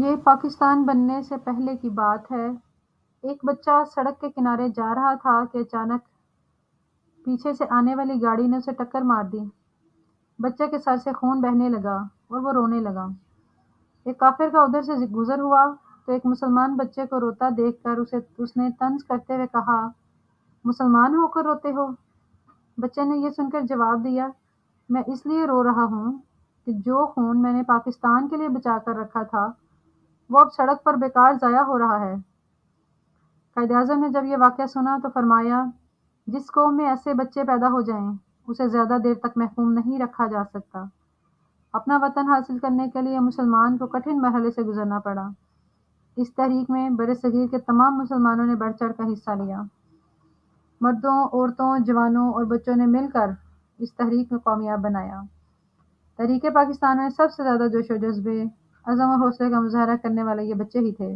یہ پاکستان بننے سے پہلے کی بات ہے۔ ایک بچہ سڑک کے کنارے جا رہا تھا کہ اچانک پیچھے سے آنے والی گاڑی نے اسے ٹکر مار دی۔ بچے کے سر سے خون بہنے لگا اور وہ رونے لگا۔ ایک کافر کا ادھر سے گزر ہوا تو ایک مسلمان بچے کو روتا دیکھ کر اس نے طنز کرتے ہوئے کہا، مسلمان ہو کر روتے ہو؟ بچے نے یہ سن کر جواب دیا، میں اس لیے رو رہا ہوں کہ جو خون میں نے پاکستان کے لیے بچا کر رکھا تھا وہ اب سڑک پر بیکار ضائع ہو رہا ہے۔ قائد اعظم نے جب یہ واقعہ سنا تو فرمایا، جس قوم میں ایسے بچے پیدا ہو جائیں اسے زیادہ دیر تک محفوظ نہیں رکھا جا سکتا۔ اپنا وطن حاصل کرنے کے لیے مسلمان کو کٹھن مرحلے سے گزرنا پڑا۔ اس تحریک میں برصغیر کے تمام مسلمانوں نے بڑھ چڑھ کر حصہ لیا۔ مردوں، عورتوں، جوانوں اور بچوں نے مل کر اس تحریک کو کامیاب بنایا۔ تحریک پاکستان میں سب سے زیادہ جوش و جذبے، عزم اور حوصلے کا مظاہرہ کرنے والے یہ بچے ہی تھے۔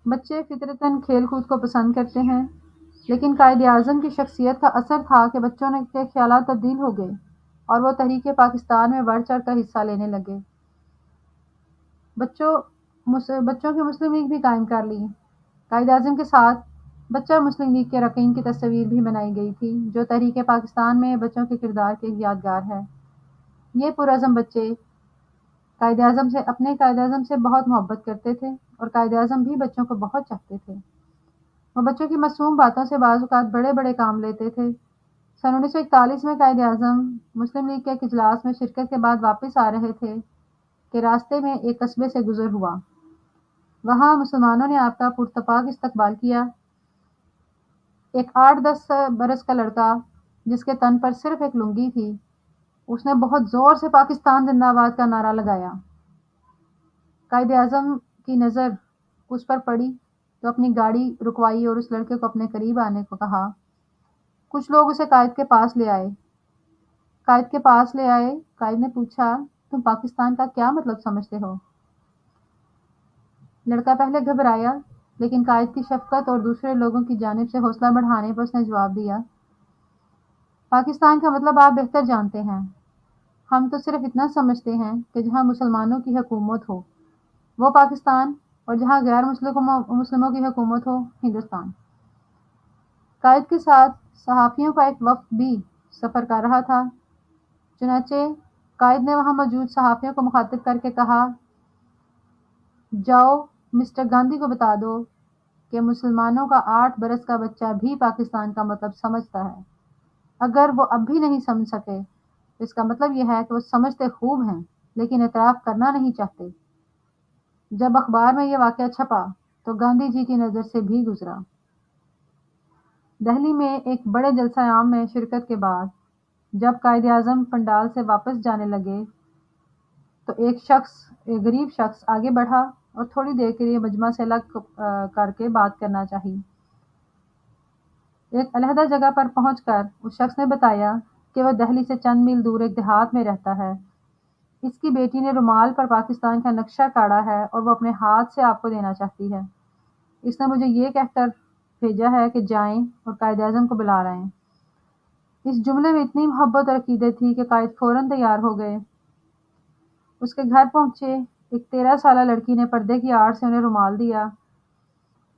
بچے فطرتاً کھیل کود کو پسند کرتے ہیں، لیکن قائد اعظم کی شخصیت کا اثر تھا کہ بچوں کے خیالات تبدیل ہو گئے اور وہ تحریک پاکستان میں بڑھ چڑھ کر حصہ لینے لگے۔ بچوں کی مسلم لیگ بھی قائم کر لی۔ قائد اعظم کے ساتھ بچہ مسلم لیگ کے رکن کی تصویر بھی بنائی گئی تھی، جو تحریک پاکستان میں بچوں کے کردار کی یادگار ہے۔ یہ پرعزم بچے اپنے قائد اعظم سے بہت محبت کرتے تھے اور قائد اعظم بھی بچوں کو بہت چاہتے تھے۔ وہ بچوں کی معصوم باتوں سے بعض اوقات بڑے بڑے کام لیتے تھے۔ سن 1941 میں قائد اعظم مسلم لیگ کے ایک اجلاس میں شرکت کے بعد واپس آ رہے تھے کہ راستے میں ایک قصبے سے گزر ہوا۔ وہاں مسلمانوں نے آپ کا پرتپاک استقبال کیا۔ ایک 8-10 برس کا لڑکا جس کے تن پر صرف ایک لنگی تھی، اس نے بہت زور سے پاکستان زندہ باد کا نعرہ لگایا۔ قائد اعظم کی نظر اس پر پڑی تو اپنی گاڑی رکوائی اور اس لڑکے کو اپنے قریب آنے کو کہا۔ کچھ لوگ اسے قائد کے پاس لے آئے۔ قائد نے پوچھا، تم پاکستان کا کیا مطلب سمجھتے ہو؟ لڑکا پہلے گھبرایا، لیکن قائد کی شفقت اور دوسرے لوگوں کی جانب سے حوصلہ بڑھانے پر اس نے جواب دیا، پاکستان کا مطلب آپ بہتر جانتے ہیں۔ ہم تو صرف اتنا سمجھتے ہیں کہ جہاں مسلمانوں کی حکومت ہو وہ پاکستان، اور جہاں غیر مسلموں کی حکومت ہو ہندوستان۔ قائد کے ساتھ صحافیوں کا ایک وفد بھی سفر کر رہا تھا۔ چنانچہ قائد نے وہاں موجود صحافیوں کو مخاطب کر کے کہا، جاؤ مسٹر گاندھی کو بتا دو کہ مسلمانوں کا 8 برس کا بچہ بھی پاکستان کا مطلب سمجھتا ہے۔ اگر وہ اب بھی نہیں سمجھ سکے تو اس کا مطلب یہ ہے کہ وہ سمجھتے خوب ہیں لیکن اعتراف کرنا نہیں چاہتے۔ جب اخبار میں یہ واقعہ چھپا تو گاندھی جی کی نظر سے بھی گزرا۔ دہلی میں ایک بڑے جلسہ عام میں شرکت کے بعد جب قائد اعظم پنڈال سے واپس جانے لگے تو ایک غریب شخص آگے بڑھا اور تھوڑی دیر کے لیے مجمع سے الگ کر کے بات کرنا چاہی۔ ایک علیحدہ جگہ پر پہنچ کر اس شخص نے بتایا کہ وہ دہلی سے چند میل دور ایک دیہات میں رہتا ہے۔ اس کی بیٹی نے رومال پر پاکستان کا نقشہ کاڑا ہے اور وہ اپنے ہاتھ سے آپ کو دینا چاہتی ہے۔ اس نے مجھے یہ کہہ کر بھیجا ہے کہ جائیں اور قائد اعظم کو بلا لائیں۔ اس جملے میں اتنی محبت اور عقیدت تھی کہ قائد فوراً تیار ہو گئے۔ اس کے گھر پہنچے، ایک 13 سالہ لڑکی نے پردے کی آڑ سے انہیں رومال دیا۔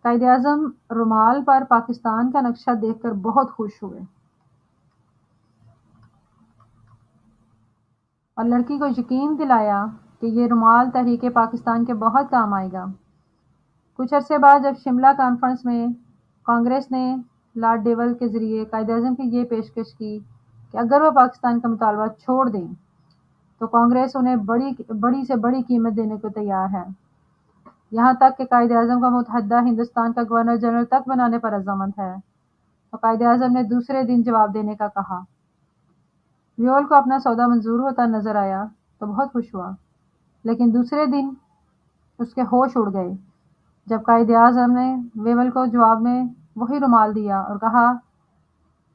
قائد اعظم رومال پر پاکستان کا نقشہ دیکھ کر بہت خوش ہوئے اور لڑکی کو یقین دلایا کہ یہ رومال تحریک پاکستان کے بہت کام آئے گا۔ کچھ عرصے بعد جب شملہ کانفرنس میں کانگریس نے لارڈ ڈیول کے ذریعے قائد اعظم کی یہ پیشکش کی کہ اگر وہ پاکستان کا مطالبہ چھوڑ دیں تو کانگریس انہیں بڑی سے بڑی قیمت دینے کو تیار ہے، یہاں تک کہ قائد اعظم کا متحدہ ہندوستان کا گورنر جنرل تک بنانے پر عزمند ہے، تو قائد اعظم نے دوسرے دن جواب دینے کا کہا۔ ویول کو اپنا سودا منظور ہوتا نظر آیا تو بہت خوش ہوا، لیکن دوسرے دن اس کے ہوش اڑ گئے جب قائد اعظم نے ویول کو جواب میں وہی رومال دیا اور کہا،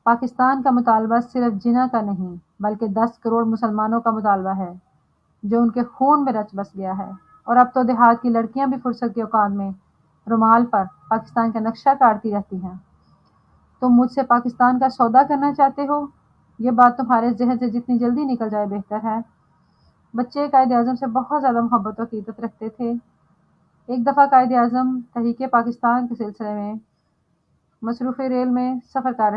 پاکستان کا مطالبہ صرف جناح کا نہیں بلکہ 10 کروڑ مسلمانوں کا مطالبہ ہے جو ان کے خون میں رچ بس گیا ہے، اور اب تو دیہات کی لڑکیاں بھی فرصت کے اوقات میں رومال پر پاکستان کا نقشہ کاٹتی رہتی ہیں۔ تم مجھ سے پاکستان کا سودا کرنا چاہتے ہو؟ یہ بات تمہارے ذہن سے جتنی جلدی نکل جائے بہتر ہے۔ بچے قائد اعظم سے بہت زیادہ محبت و عقیدت رکھتے تھے۔ ایک دفعہ قائد اعظم تحریک پاکستان کے سلسلے میں مصروف ریل میں سفر کر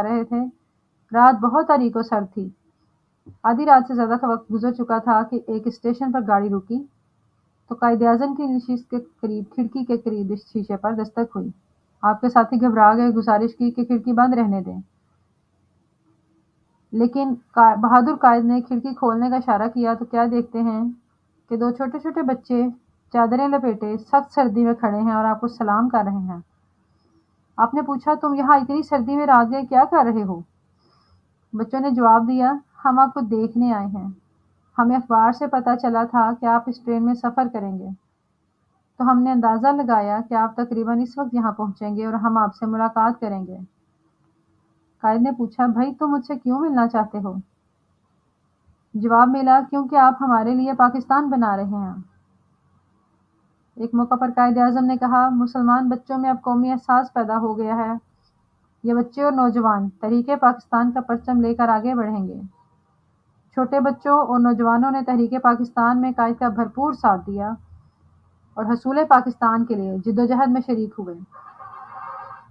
رہے تھے۔ رات بہت تاریک و سرد تھی۔ آدھی رات سے زیادہ کا وقت گزر چکا تھا کہ ایک اسٹیشن پر گاڑی رکی تو قائد اعظم کی نشست کے قریب کھڑکی کے قریب شیشے پر دستک ہوئی۔ آپ کے ساتھی گھبرا گئے، گزارش کی کہ کھڑکی بند رہنے دیں، لیکن بہادر قائد نے کھڑکی کھولنے کا اشارہ کیا تو کیا دیکھتے ہیں کہ دو چھوٹے چھوٹے بچے چادریں لپیٹے سخت سردی میں کھڑے ہیں اور آپ کو سلام کر رہے ہیں۔ آپ نے پوچھا، تم یہاں اتنی سردی میں رات گئے کیا کر رہے ہو؟ بچوں نے جواب دیا، ہم آپ کو دیکھنے آئے ہیں۔ ہمیں اخبار سے پتہ چلا تھا کہ آپ اس ٹرین میں سفر کریں گے، تو ہم نے اندازہ لگایا کہ آپ تقریباً اس وقت یہاں پہنچیں گے اور ہم آپ سے ملاقات کریں گے۔ قائد نے پوچھا، بھائی تم مجھ سے کیوں ملنا چاہتے ہو؟ جواب ملا، کیونکہ آپ ہمارے لیے پاکستان بنا رہے ہیں۔ ایک موقع پر قائد اعظم نے کہا، مسلمان بچوں میں اب قومی احساس پیدا ہو گیا ہے۔ یہ بچے اور نوجوان تحریک پاکستان کا پرچم لے کر آگے بڑھیں گے۔ چھوٹے بچوں اور نوجوانوں نے تحریک پاکستان میں قائد کا بھرپور ساتھ دیا اور حصول پاکستان کے لیے جدوجہد میں شریک ہوئے۔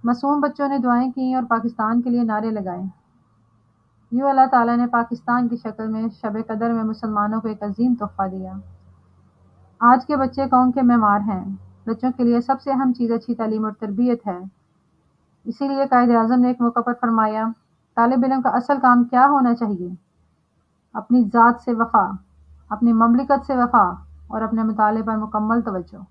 معصوم بچوں نے دعائیں کیں اور پاکستان کے لیے نعرے لگائے۔ یوں اللہ تعالیٰ نے پاکستان کی شکل میں شب قدر میں مسلمانوں کو ایک عظیم تحفہ دیا۔ آج کے بچے قوم کے معمار ہیں۔ بچوں کے لیے سب سے اہم چیز اچھی تعلیم اور تربیت ہے۔ اسی لیے قائد اعظم نے ایک موقع پر فرمایا، طالب علم کا اصل کام کیا ہونا چاہیے؟ اپنی ذات سے وفا، اپنی مملکت سے وفا اور اپنے مطالعے پر مکمل توجہ۔